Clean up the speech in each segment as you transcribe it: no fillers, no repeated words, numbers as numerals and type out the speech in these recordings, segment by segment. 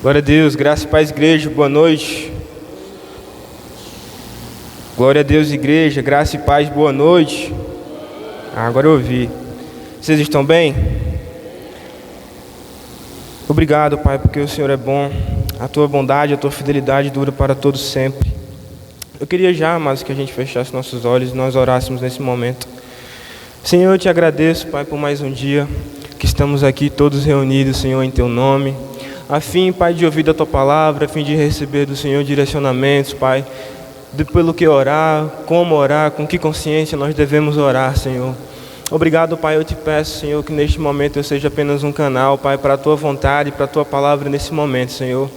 Glória a Deus, graça e paz, igreja, boa noite. Glória a Deus, igreja, graça e paz, boa noite. Agora eu ouvi. Vocês estão bem? Obrigado, Pai, porque o Senhor é bom. A Tua bondade, a Tua fidelidade dura para todos sempre. Eu queria já, mas que a gente fechasse nossos olhos e nós orássemos nesse momento. Senhor, eu te agradeço, Pai, por mais um dia que estamos aqui todos reunidos, Senhor, em Teu nome. A fim, Pai, de ouvir da Tua palavra, a fim de receber do Senhor direcionamentos, Pai, pelo que orar, como orar, com que consciência nós devemos orar, Senhor. Obrigado, Pai, eu te peço, Senhor, que neste momento eu seja apenas um canal, Pai, para a Tua vontade, para a Tua palavra nesse momento, Senhor.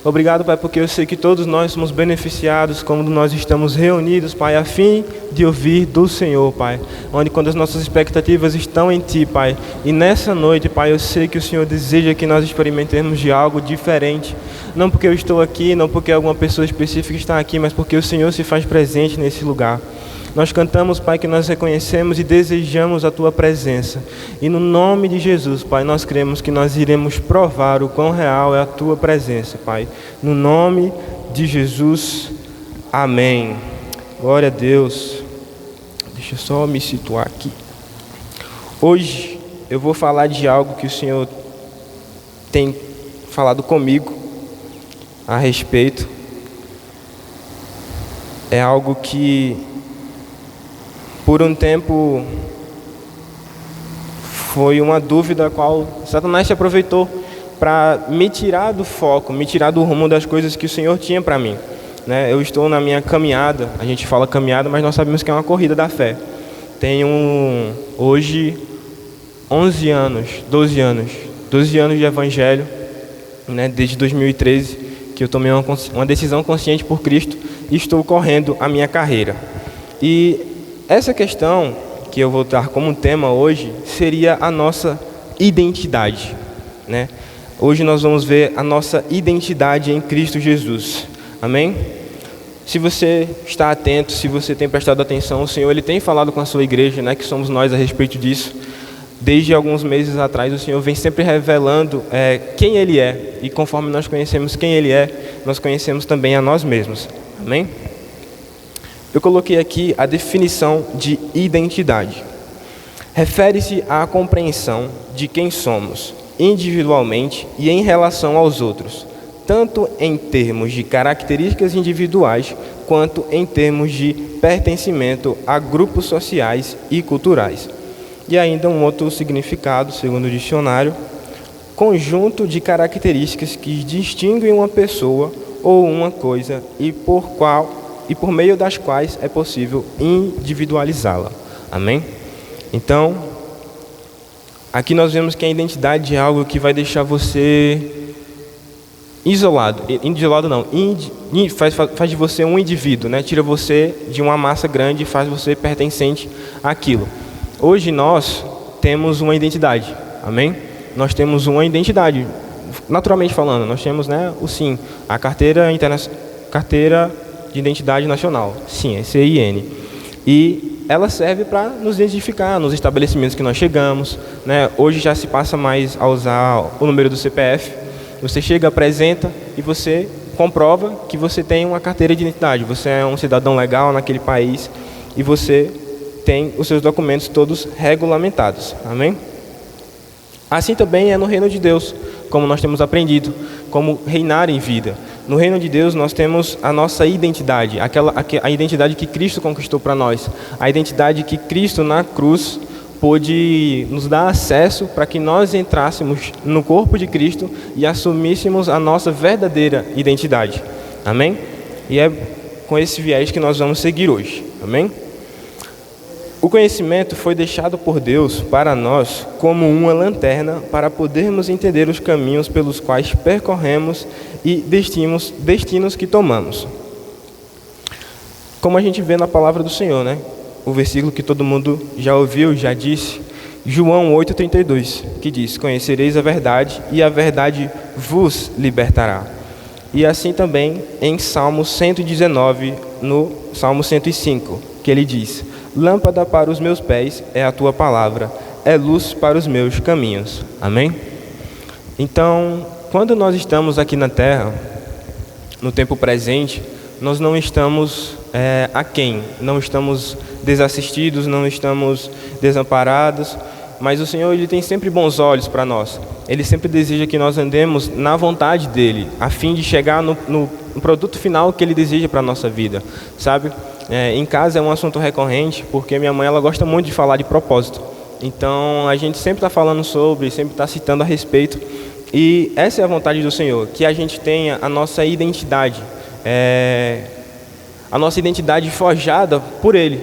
Obrigado, Pai, porque eu sei que todos nós somos beneficiados quando nós estamos reunidos, Pai, a fim de ouvir do Senhor, Pai. Onde quando as nossas expectativas estão em Ti, Pai. E nessa noite, Pai, eu sei que o Senhor deseja que nós experimentemos de algo diferente. Não porque eu estou aqui, não porque alguma pessoa específica está aqui, mas porque o Senhor se faz presente nesse lugar. Nós cantamos, Pai, que nós reconhecemos e desejamos a Tua presença. E no nome de Jesus, Pai, nós cremos que nós iremos provar o quão real é a Tua presença, Pai. No nome de Jesus, amém. Glória a Deus. Deixa eu só me situar aqui. Hoje eu vou falar de algo que o Senhor tem falado comigo a respeito. É algo que por um tempo foi uma dúvida a qual Satanás se aproveitou para me tirar do foco, me tirar do rumo das coisas que o Senhor tinha para mim. Eu estou na minha caminhada, a gente fala caminhada, mas nós sabemos que é uma corrida da fé. Tenho hoje 12 anos de evangelho, desde 2013, que eu tomei uma decisão consciente por Cristo e estou correndo a minha carreira. E essa questão que eu vou dar como tema hoje seria a nossa identidade, Hoje nós vamos ver a nossa identidade em Cristo Jesus, amém? Se você está atento, se você tem prestado atenção, o Senhor ele tem falado com a sua igreja, que somos nós a respeito disso. Desde alguns meses atrás, o Senhor vem sempre revelando quem Ele é, e conforme nós conhecemos quem Ele é, nós conhecemos também a nós mesmos, amém? Eu coloquei aqui a definição de identidade. Refere-se à compreensão de quem somos, individualmente e em relação aos outros, tanto em termos de características individuais, quanto em termos de pertencimento a grupos sociais e culturais. E ainda um outro significado, segundo o dicionário, conjunto de características que distinguem uma pessoa ou uma coisa e por meio das quais é possível individualizá-la. Amém? Então, aqui nós vemos que a identidade é algo que vai deixar você isolado. Isolado não, faz de você um indivíduo, Tira você de uma massa grande e faz você pertencente àquilo. Hoje nós temos uma identidade, amém? Nós temos uma identidade, naturalmente falando, nós temos o SIN, a carteira de identidade nacional, sim, é CIN. E ela serve para nos identificar nos estabelecimentos que nós chegamos, Hoje já se passa mais a usar o número do CPF. Você chega, apresenta e você comprova que você tem uma carteira de identidade. Você é um cidadão legal naquele país e você tem os seus documentos todos regulamentados, amém? Assim também é no reino de Deus, como nós temos aprendido, como reinar em vida. No reino de Deus nós temos a nossa identidade, a identidade que Cristo conquistou para nós, a identidade que Cristo na cruz pôde nos dar acesso para que nós entrássemos no corpo de Cristo e assumíssemos a nossa verdadeira identidade, amém? E é com esse viés que nós vamos seguir hoje, amém? O conhecimento foi deixado por Deus para nós como uma lanterna para podermos entender os caminhos pelos quais percorremos e destinos que tomamos. Como a gente vê na palavra do Senhor, O versículo que todo mundo já ouviu, já disse, João 8,32, que diz: conhecereis a verdade e a verdade vos libertará. E assim também em Salmo 119, no Salmo 105, que ele diz: lâmpada para os meus pés é a tua palavra, é luz para os meus caminhos. Amém? Então, quando nós estamos aqui na Terra, no tempo presente, nós não estamos aquém, não estamos desassistidos, não estamos desamparados, mas o Senhor, Ele tem sempre bons olhos para nós. Ele sempre deseja que nós andemos na vontade dEle, a fim de chegar no produto final que Ele deseja para a nossa vida, sabe? Em casa é um assunto recorrente, porque minha mãe ela gosta muito de falar de propósito. Então, a gente sempre está falando sobre, sempre está citando a respeito. E essa é a vontade do Senhor, que a gente tenha a nossa identidade, forjada por Ele,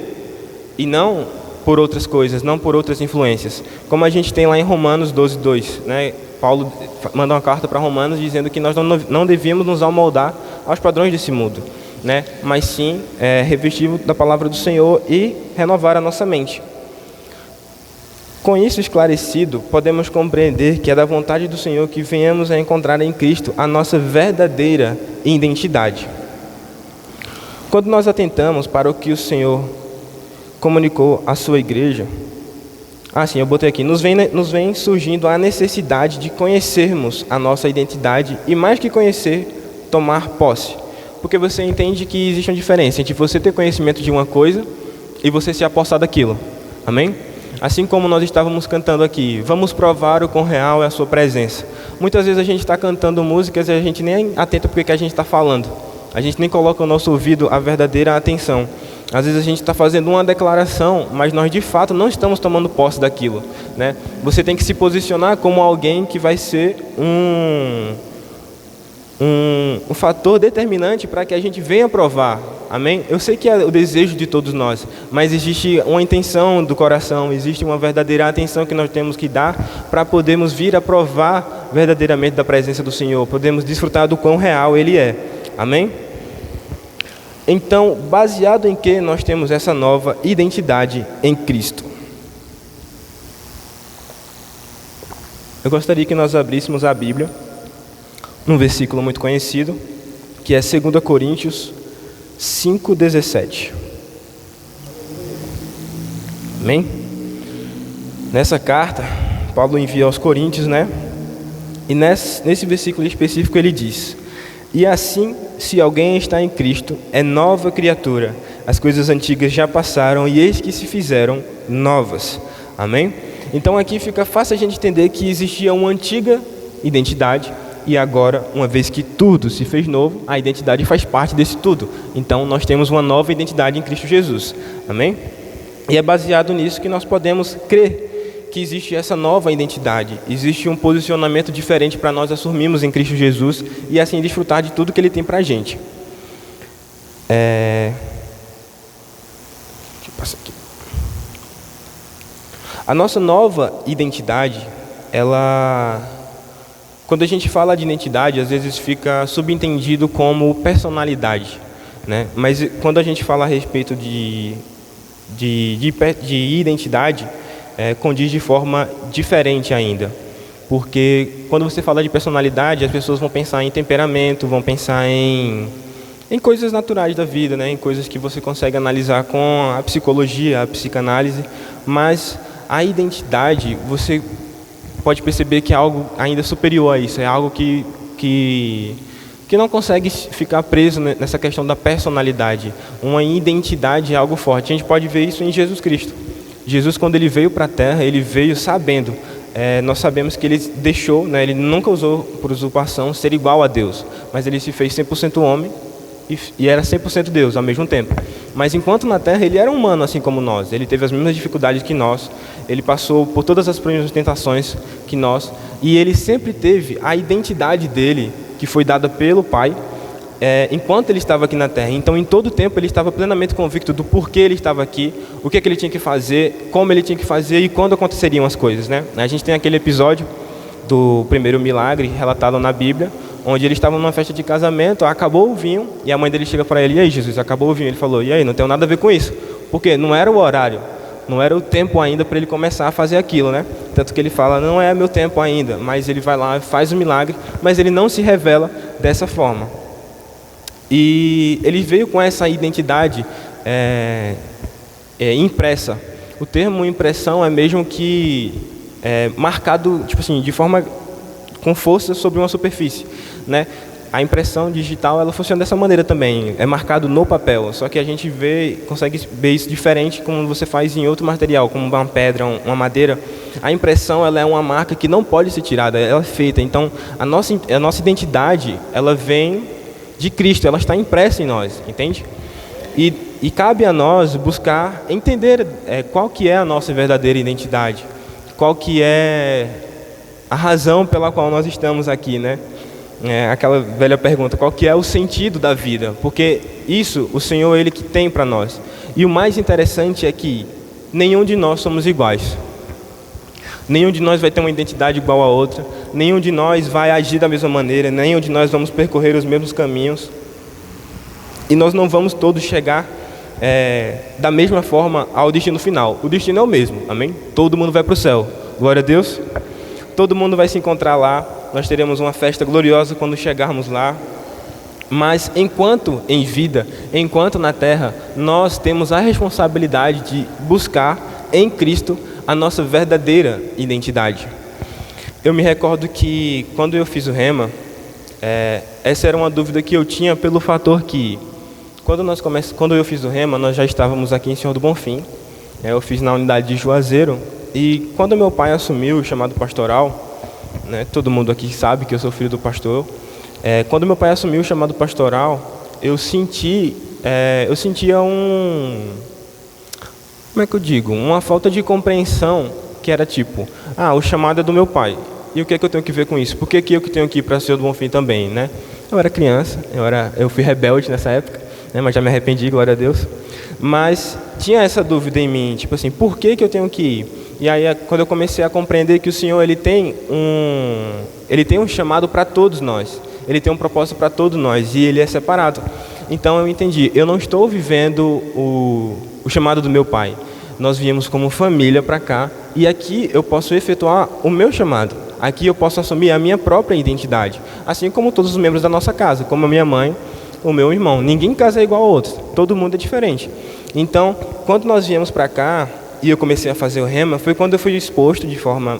e não por outras coisas, não por outras influências. Como a gente tem lá em Romanos 12:2, né? Paulo manda uma carta para Romanos dizendo que nós não devíamos nos amoldar aos padrões desse mundo, né? Mas sim revestir da palavra do Senhor e renovar a nossa mente. Com isso esclarecido, podemos compreender que é da vontade do Senhor que venhamos a encontrar em Cristo a nossa verdadeira identidade. Quando nós atentamos para o que o Senhor comunicou à sua igreja, eu botei aqui, nos vem surgindo a necessidade de conhecermos a nossa identidade e, mais que conhecer, tomar posse. Porque você entende que existe uma diferença entre você ter conhecimento de uma coisa e você se apossar daquilo. Amém? Assim como nós estávamos cantando aqui, vamos provar o quão real é a sua presença. Muitas vezes a gente está cantando músicas e a gente nem atenta para o que a gente está falando. A gente nem coloca no nosso ouvido a verdadeira atenção. Às vezes a gente está fazendo uma declaração, mas nós de fato não estamos tomando posse daquilo, né? Você tem que se posicionar como alguém que vai ser um fator determinante para que a gente venha provar. Amém? Eu sei que é o desejo de todos nós, mas existe uma intenção do coração, existe uma verdadeira atenção que nós temos que dar para podermos vir a provar verdadeiramente da presença do Senhor, podemos desfrutar do quão real Ele é. Amém? Então, baseado em que nós temos essa nova identidade em Cristo? Eu gostaria que nós abríssemos a Bíblia num versículo muito conhecido, que é 2 Coríntios 5:17. Amém? Nessa carta, Paulo envia aos Coríntios, né? E nesse versículo específico ele diz: e assim, se alguém está em Cristo, é nova criatura. As coisas antigas já passaram e eis que se fizeram novas. Amém? Então aqui fica fácil a gente entender que existia uma antiga identidade e agora, uma vez que tudo se fez novo, a identidade faz parte desse tudo. Então nós temos uma nova identidade em Cristo Jesus. Amém? E é baseado nisso que nós podemos crer que existe essa nova identidade, existe um posicionamento diferente para nós assumirmos em Cristo Jesus e assim desfrutar de tudo que Ele tem para a gente. Deixa eu passar aqui. A nossa nova identidade, quando a gente fala de identidade, às vezes fica subentendido como personalidade, né? Mas quando a gente fala a respeito de identidade, condiz de forma diferente ainda, porque quando você fala de personalidade, as pessoas vão pensar em temperamento, vão pensar em coisas naturais da vida, né? Em coisas que você consegue analisar com a psicologia, a psicanálise, mas a identidade, você pode perceber que é algo ainda superior a isso, é algo que não consegue ficar preso nessa questão da personalidade. Uma identidade é algo forte. A gente pode ver isso em Jesus Cristo. Jesus, quando Ele veio para a Terra, Ele veio sabendo. Nós sabemos que Ele deixou, né, Ele nunca usou por usurpação ser igual a Deus, mas Ele se fez 100% homem e era 100% Deus ao mesmo tempo. Mas enquanto na Terra, Ele era humano assim como nós. Ele teve as mesmas dificuldades que nós. Ele passou por todas as mesmas tentações que nós. E Ele sempre teve a identidade dEle, que foi dada pelo Pai, enquanto Ele estava aqui na Terra. Então, em todo o tempo, Ele estava plenamente convicto do porquê Ele estava aqui, o que Ele tinha que fazer, como Ele tinha que fazer e quando aconteceriam as coisas, né? A gente tem aquele episódio do primeiro milagre relatado na Bíblia, onde eles estavam numa festa de casamento, acabou o vinho, e a mãe dele chega para ele: e aí, Jesus, acabou o vinho? Ele falou: e aí, não tem nada a ver com isso, porque não era o horário, não era o tempo ainda para ele começar a fazer aquilo, né? Tanto que ele fala: não é meu tempo ainda, mas ele vai lá, faz o milagre, mas ele não se revela dessa forma. E ele veio com essa identidade impressa. O termo impressão é mesmo que marcado, tipo assim, de forma com força sobre uma superfície, né? A impressão digital, ela funciona dessa maneira também, é marcado no papel, só que a gente consegue ver isso diferente como você faz em outro material, como uma pedra, uma madeira. A impressão, ela é uma marca que não pode ser tirada, ela é feita. Então, a nossa identidade, ela vem de Cristo, ela está impressa em nós, entende? E cabe a nós buscar entender qual que é a nossa verdadeira identidade, qual que é a razão pela qual nós estamos aqui, né? Aquela velha pergunta, qual que é o sentido da vida? Porque isso, o Senhor, Ele que tem para nós. E o mais interessante é que nenhum de nós somos iguais. Nenhum de nós vai ter uma identidade igual a outra. Nenhum de nós vai agir da mesma maneira. Nenhum de nós vamos percorrer os mesmos caminhos. E nós não vamos todos chegar da mesma forma ao destino final. O destino é o mesmo, amém? Todo mundo vai para o céu. Glória a Deus. Todo mundo vai se encontrar lá. Nós teremos uma festa gloriosa quando chegarmos lá. Mas enquanto em vida, enquanto na terra, nós temos a responsabilidade de buscar em Cristo a nossa verdadeira identidade. Eu me recordo que quando eu fiz o Rema, essa era uma dúvida que eu tinha pelo fator que quando eu fiz o Rema, nós já estávamos aqui em Senhor do Bonfim. Eu fiz na unidade de Juazeiro. E quando meu pai assumiu o chamado pastoral, né, todo mundo aqui sabe que eu sou filho do pastor. Quando meu pai assumiu o chamado pastoral, eu sentia como é que eu digo? Uma falta de compreensão, que era tipo, o chamado é do meu pai. E o que é que eu tenho que ver com isso? Por que eu que tenho que ir para Senhor do Bonfim também, né? Eu era criança, eu fui rebelde nessa época, né, mas já me arrependi, glória a Deus. Mas tinha essa dúvida em mim, tipo assim, por que eu tenho que ir? E aí, quando eu comecei a compreender que o Senhor, Ele tem um chamado para todos nós. Ele tem um propósito para todos nós e Ele é separado. Então eu entendi, eu não estou vivendo o chamado do meu pai. Nós viemos como família para cá e aqui eu posso efetuar o meu chamado. Aqui eu posso assumir a minha própria identidade. Assim como todos os membros da nossa casa, como a minha mãe, o meu irmão. Ninguém em casa é igual ao outro, todo mundo é diferente. Então, quando nós viemos para cá, e eu comecei a fazer o Rema, foi quando eu fui exposto de forma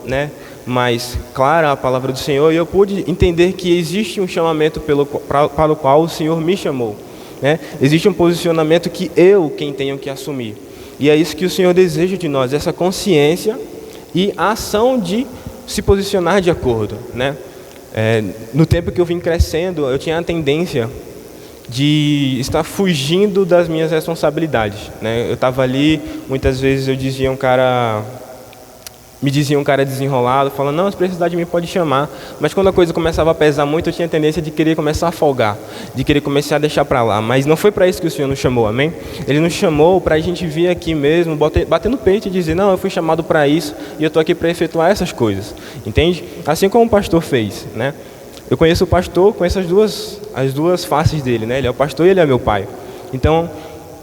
mais clara à palavra do Senhor, e eu pude entender que existe um chamamento para o qual o Senhor me chamou. Né? Existe um posicionamento que quem tenho que assumir. E é isso que o Senhor deseja de nós, essa consciência e a ação de se posicionar de acordo. Né? No tempo que eu vim crescendo, eu tinha a tendência de estar fugindo das minhas responsabilidades, né? Eu estava ali, muitas vezes me dizia um cara desenrolado, falando, não, se precisar de mim pode chamar, mas quando a coisa começava a pesar muito, eu tinha a tendência de querer começar a folgar, de querer começar a deixar para lá, mas não foi para isso que o Senhor nos chamou, amém? Ele nos chamou para a gente vir aqui mesmo, bater no peito e dizer, não, eu fui chamado para isso e eu estou aqui para efetuar essas coisas, entende? Assim como o pastor fez, né? Eu conheço o pastor com as duas faces dele, né? Ele é o pastor e ele é meu pai. Então,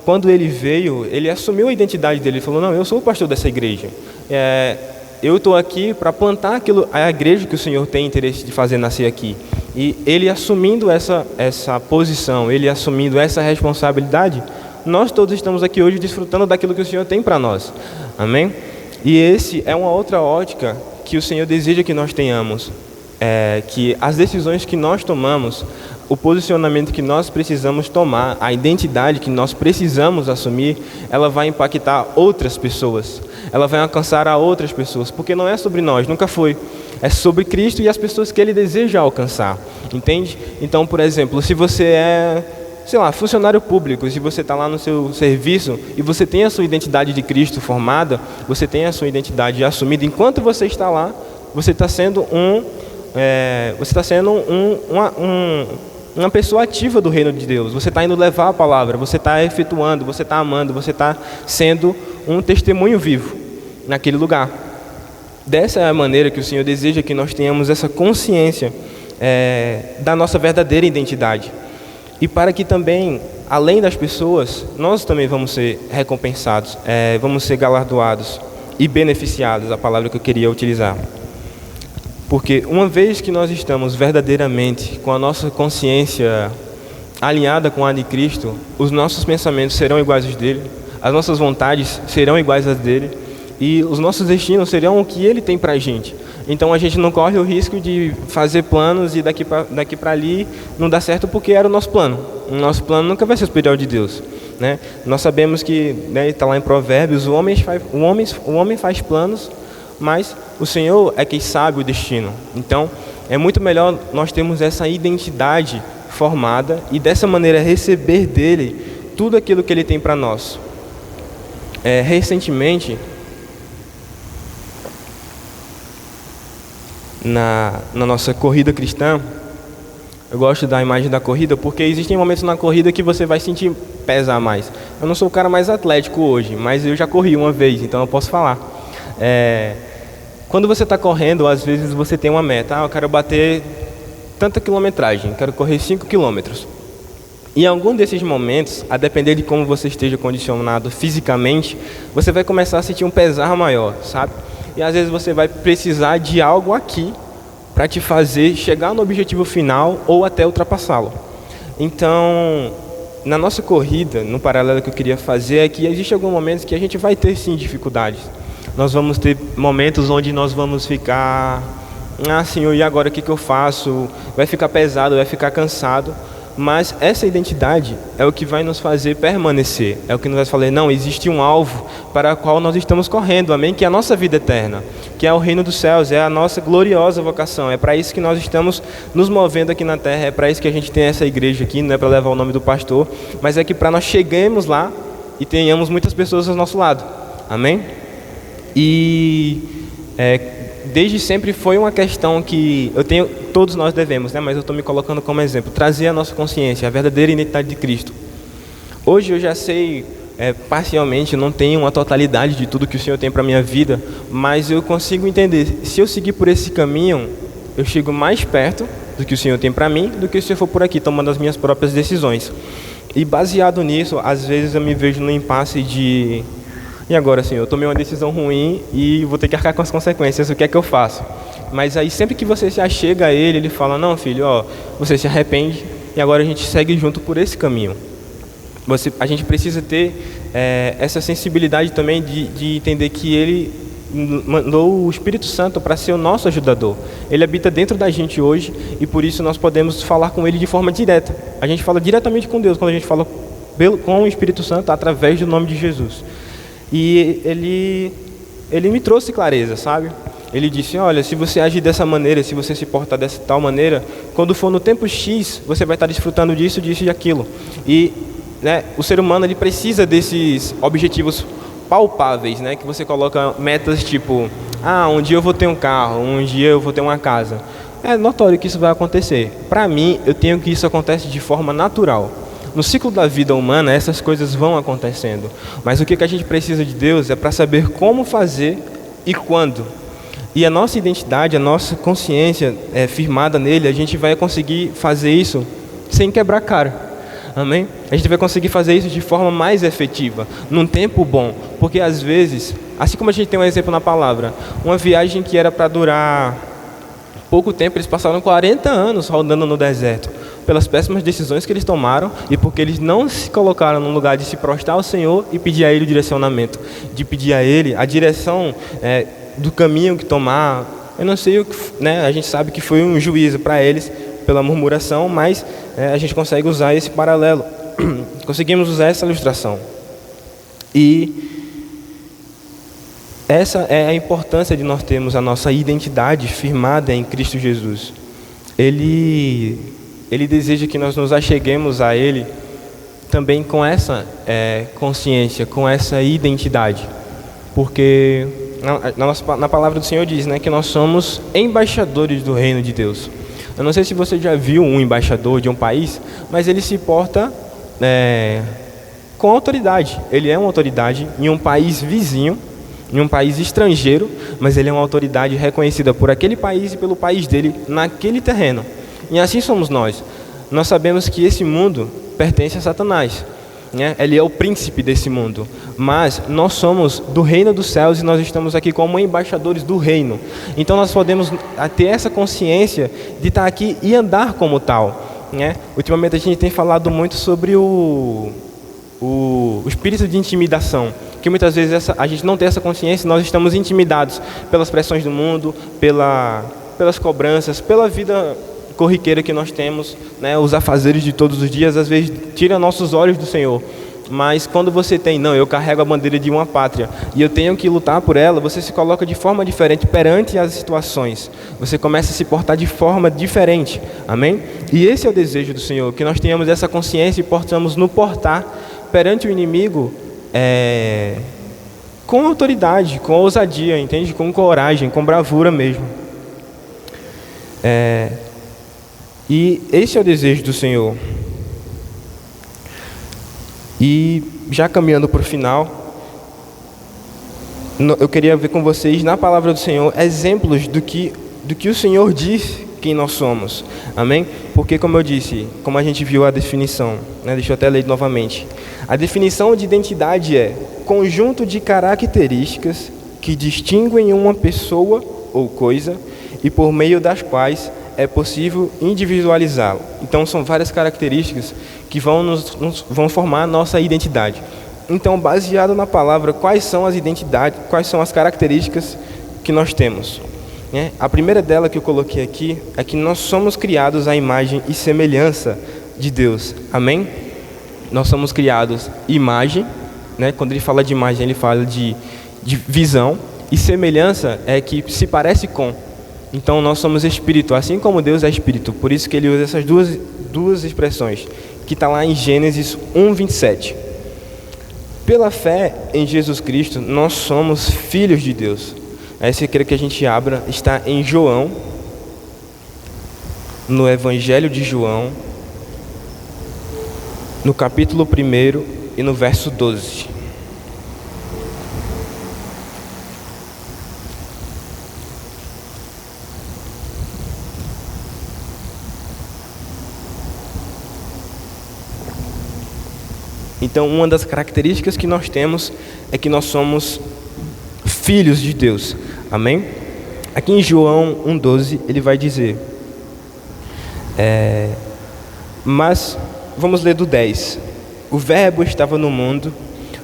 quando ele veio, ele assumiu a identidade dele. Ele falou, não, eu sou o pastor dessa igreja. Eu estou aqui para plantar a igreja que o Senhor tem interesse de fazer nascer aqui. E ele assumindo essa posição, ele assumindo essa responsabilidade, nós todos estamos aqui hoje desfrutando daquilo que o Senhor tem para nós. Amém? E esse é uma outra ótica que o Senhor deseja que nós tenhamos. Que as decisões que nós tomamos, o posicionamento que nós precisamos tomar, a identidade que nós precisamos assumir, ela vai impactar outras pessoas, ela vai alcançar a outras pessoas, porque não é sobre nós, nunca foi, é sobre Cristo e as pessoas que Ele deseja alcançar, entende? Então, por exemplo, se você é, funcionário público, se você está lá no seu serviço e você tem a sua identidade de Cristo formada, você tem a sua identidade assumida, enquanto você está lá, você está sendo uma pessoa ativa do reino de Deus. Você está indo levar a palavra, você está efetuando, você está amando, você está sendo um testemunho vivo naquele lugar. Dessa é a maneira que o Senhor deseja que nós tenhamos essa consciência da nossa verdadeira identidade. E para que também, além das pessoas, nós também vamos ser recompensados, vamos ser galardoados e beneficiados, a palavra que eu queria utilizar. Porque uma vez que nós estamos verdadeiramente com a nossa consciência alinhada com a de Cristo, os nossos pensamentos serão iguais aos dele, as nossas vontades serão iguais às dele e os nossos destinos serão o que Ele tem para a gente. Então a gente não corre o risco de fazer planos e daqui para ali não dar certo porque era o nosso plano. O nosso plano nunca vai ser superior ao de Deus, né? Nós sabemos que, né, está lá em Provérbios, o homem faz planos, mas o Senhor é quem sabe o destino. Então é muito melhor nós termos essa identidade formada e dessa maneira receber dele tudo aquilo que ele tem para nós. Recentemente, na nossa corrida cristã, eu gosto da imagem da corrida porque existem momentos na corrida que você vai sentir pesar mais. Eu não sou o cara mais atlético hoje, mas eu já corri uma vez, então eu posso falar. Quando você está correndo, às vezes você tem uma meta. Eu quero bater tanta quilometragem, quero correr 5 quilômetros. E em algum desses momentos, a depender de como você esteja condicionado fisicamente, você vai começar a sentir um pesar maior, sabe? E às vezes você vai precisar de algo aqui para te fazer chegar no objetivo final ou até ultrapassá-lo. Então, na nossa corrida, no paralelo que eu queria fazer é que existe alguns momentos que a gente vai ter sim dificuldades. Nós vamos ter momentos onde nós vamos ficar, Senhor, e agora o que eu faço? Vai ficar pesado, vai ficar cansado. Mas essa identidade é o que vai nos fazer permanecer. É o que nos vai falar, não, existe um alvo para o qual nós estamos correndo, amém? Que é a nossa vida eterna, que é o reino dos céus, é a nossa gloriosa vocação. É para isso que nós estamos nos movendo aqui na terra, é para isso que a gente tem essa igreja aqui, não é para levar o nome do pastor, mas é que para nós cheguemos lá e tenhamos muitas pessoas ao nosso lado, amém? E desde sempre foi uma questão que todos nós devemos, né? Mas eu estou me colocando como exemplo, trazer a nossa consciência, a verdadeira identidade de Cristo. Hoje eu já sei, parcialmente, não tenho uma totalidade de tudo que o Senhor tem para a minha vida, mas eu consigo entender, se eu seguir por esse caminho, eu chego mais perto do que o Senhor tem para mim, do que se eu for por aqui, tomando as minhas próprias decisões. E baseado nisso, às vezes eu me vejo no impasse de... E agora, Senhor, eu tomei uma decisão ruim e vou ter que arcar com as consequências, o que é que eu faço? Mas aí sempre que você se achega a Ele, Ele fala, não, filho, você se arrepende e agora a gente segue junto por esse caminho. A gente precisa ter essa sensibilidade também de entender que Ele mandou o Espírito Santo para ser o nosso ajudador. Ele habita dentro da gente hoje e por isso nós podemos falar com Ele de forma direta. A gente fala diretamente com Deus quando a gente fala com o Espírito Santo através do nome de Jesus. E ele me trouxe clareza, sabe? Ele disse, olha, se você agir dessa maneira, se você se portar dessa tal maneira, quando for no tempo X, você vai estar desfrutando disso, disso e aquilo. E, né, o ser humano ele precisa desses objetivos palpáveis, né? Que você coloca metas tipo, um dia eu vou ter um carro, um dia eu vou ter uma casa. É notório que isso vai acontecer. Para mim, eu tenho que isso acontece de forma natural. No ciclo da vida humana, essas coisas vão acontecendo. Mas o que a gente precisa de Deus é para saber como fazer e quando. E a nossa identidade, a nossa consciência firmada nele, a gente vai conseguir fazer isso sem quebrar cara. Amém? A gente vai conseguir fazer isso de forma mais efetiva, num tempo bom. Porque às vezes, assim como a gente tem um exemplo na palavra, uma viagem que era para durar pouco tempo, eles passaram 40 anos rodando no deserto. Pelas péssimas decisões que eles tomaram e porque eles não se colocaram no lugar de se prostrar ao Senhor e pedir a Ele o direcionamento, de pedir a Ele a direção do caminho que tomar. Eu não sei, né? A gente sabe que foi um juízo para eles pela murmuração, mas a gente consegue usar esse paralelo, conseguimos usar essa ilustração. E essa é a importância de nós termos a nossa identidade firmada em Cristo Jesus. Ele deseja que nós nos acheguemos a Ele também com essa consciência, com essa identidade. Porque na palavra do Senhor diz, né, que nós somos embaixadores do reino de Deus. Eu não sei se você já viu um embaixador de um país, mas ele se porta com autoridade. Ele é uma autoridade em um país vizinho, em um país estrangeiro, mas ele é uma autoridade reconhecida por aquele país e pelo país dele naquele terreno. E assim somos nós. Nós sabemos que esse mundo pertence a Satanás, né? Ele é o príncipe desse mundo. Mas nós somos do reino dos céus e nós estamos aqui como embaixadores do reino. Então nós podemos ter essa consciência de estar aqui e andar como tal, né? Ultimamente a gente tem falado muito sobre o espírito de intimidação, Porque muitas vezes a gente não tem essa consciência, nós estamos intimidados pelas pressões do mundo, pelas cobranças, pela vida corriqueira que nós temos, né? Os afazeres de todos os dias, às vezes, tiram nossos olhos do Senhor. Mas quando você tem, não, eu carrego a bandeira de uma pátria e eu tenho que lutar por ela, você se coloca de forma diferente perante as situações. Você começa a se portar de forma diferente. Amém? E esse é o desejo do Senhor, que nós tenhamos essa consciência e possamos nos portar perante o inimigo com autoridade, com ousadia, entende? Com coragem, com bravura mesmo. E esse é o desejo do Senhor. E já caminhando para o final, eu queria ver com vocês na palavra do Senhor exemplos do que o Senhor diz quem nós somos. Amém? Porque, como eu disse, como a gente viu a definição, né? Deixa eu até ler novamente. A definição de identidade é conjunto de características que distinguem uma pessoa ou coisa e por meio das quais é possível individualizá-lo. Então, são várias características que vão formar a nossa identidade. Então, baseado na palavra, quais são as identidades, quais são as características que nós temos? A primeira dela que eu coloquei aqui é que nós somos criados à imagem e semelhança de Deus. Amém? Nós somos criados imagem, né? Quando ele fala de imagem, ele fala de visão, e semelhança é que se parece com. Então, nós somos espírito, assim como Deus é espírito. Por isso que ele usa essas duas expressões, que está lá em Gênesis 1:27. Pela fé em Jesus Cristo, nós somos filhos de Deus. Essa eu quero que a gente abra, está em João, no Evangelho de João, no capítulo 1 e no verso 12. Então, uma das características que nós temos é que nós somos filhos de Deus. Amém? Aqui em João 1:12, ele vai dizer... Mas, vamos ler do 10. O verbo estava no mundo,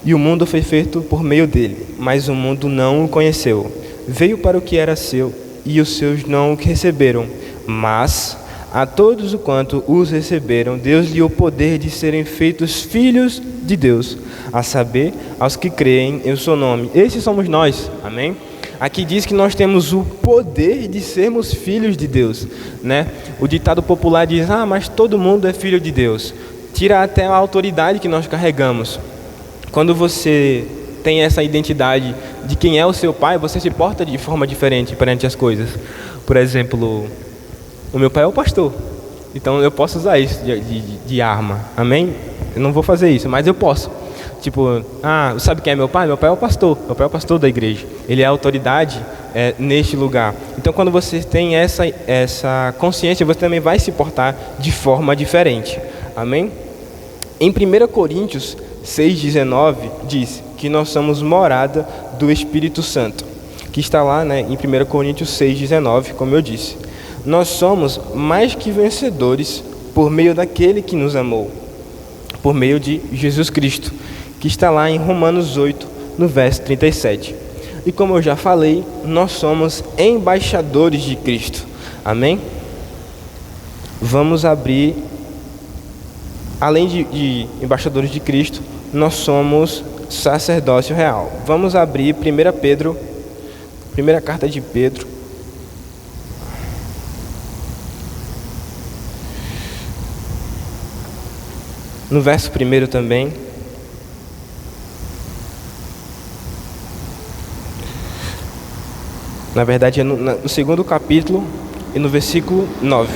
e o mundo foi feito por meio dele, mas o mundo não o conheceu. Veio para o que era seu, e os seus não o receberam. Mas... a todos o quanto os receberam, Deus lhe deu o poder de serem feitos filhos de Deus, a saber, aos que creem em seu nome. Esses somos nós, amém? Aqui diz que nós temos o poder de sermos filhos de Deus, né? O ditado popular diz, mas todo mundo é filho de Deus. Tira até a autoridade que nós carregamos. Quando você tem essa identidade de quem é o seu pai, você se porta de forma diferente perante as coisas. Por exemplo... o meu pai é o pastor, então eu posso usar isso de arma, amém? Eu não vou fazer isso, mas eu posso. Tipo, sabe quem é meu pai? Meu pai é o pastor da igreja. Ele é a autoridade neste lugar. Então, quando você tem essa consciência, você também vai se portar de forma diferente, amém? Em 1 Coríntios 6:19 diz que nós somos morada do Espírito Santo, que está lá, né, em 1 Coríntios 6:19, como eu disse. Nós somos mais que vencedores por meio daquele que nos amou, por meio de Jesus Cristo, que está lá em Romanos 8, no verso 37. E como eu já falei, nós somos embaixadores de Cristo. Amém? Vamos abrir, além de embaixadores de Cristo, nós somos sacerdócio real. Vamos abrir 1 Pedro, primeira carta de Pedro, no verso 1 também. Na verdade é no segundo capítulo e no versículo 9.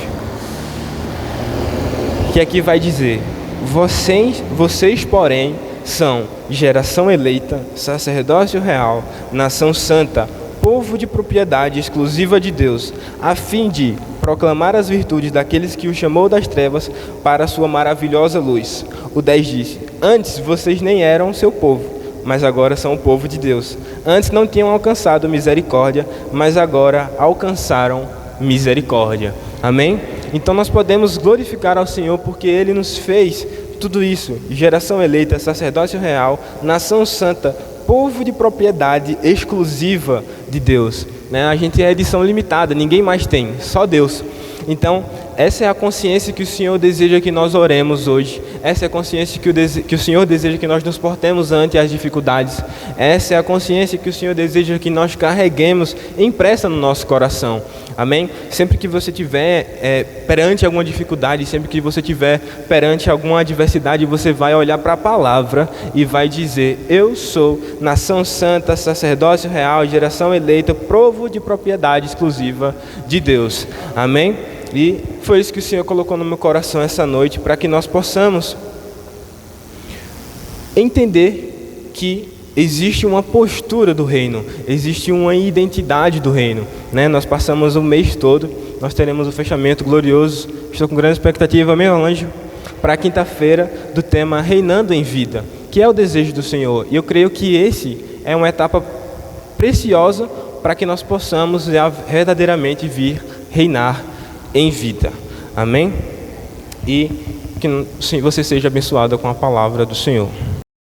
Que aqui vai dizer: vocês porém são geração eleita, sacerdócio real, nação santa, povo de propriedade exclusiva de Deus, a fim de proclamar as virtudes daqueles que o chamou das trevas para a sua maravilhosa luz. O 10 diz: antes vocês nem eram seu povo, mas agora são o povo de Deus. Antes não tinham alcançado misericórdia, mas agora alcançaram misericórdia. Amém? Então nós podemos glorificar ao Senhor porque Ele nos fez tudo isso: geração eleita, sacerdócio real, nação santa, povo de propriedade exclusiva de Deus. Né? A gente é edição limitada, ninguém mais tem, só Deus. Então, essa é a consciência que o Senhor deseja que nós oremos hoje. Essa é a consciência que o Senhor deseja que nós nos portemos ante as dificuldades. Essa é a consciência que o Senhor deseja que nós carreguemos impressa no nosso coração. Amém? Sempre que você estiver perante alguma dificuldade, sempre que você estiver perante alguma adversidade, você vai olhar para a palavra e vai dizer: eu sou nação santa, sacerdócio real, geração eleita, povo de propriedade exclusiva de Deus. Amém? E foi isso que o Senhor colocou no meu coração essa noite, para que nós possamos entender que existe uma postura do reino, existe uma identidade do reino. Né? Nós passamos o mês todo, nós teremos o fechamento glorioso, estou com grande expectativa, meu anjo, para a quinta-feira do tema Reinando em Vida, que é o desejo do Senhor. E eu creio que esse é uma etapa preciosa para que nós possamos verdadeiramente vir reinar em vida. Amém? E que você seja abençoado com a palavra do Senhor.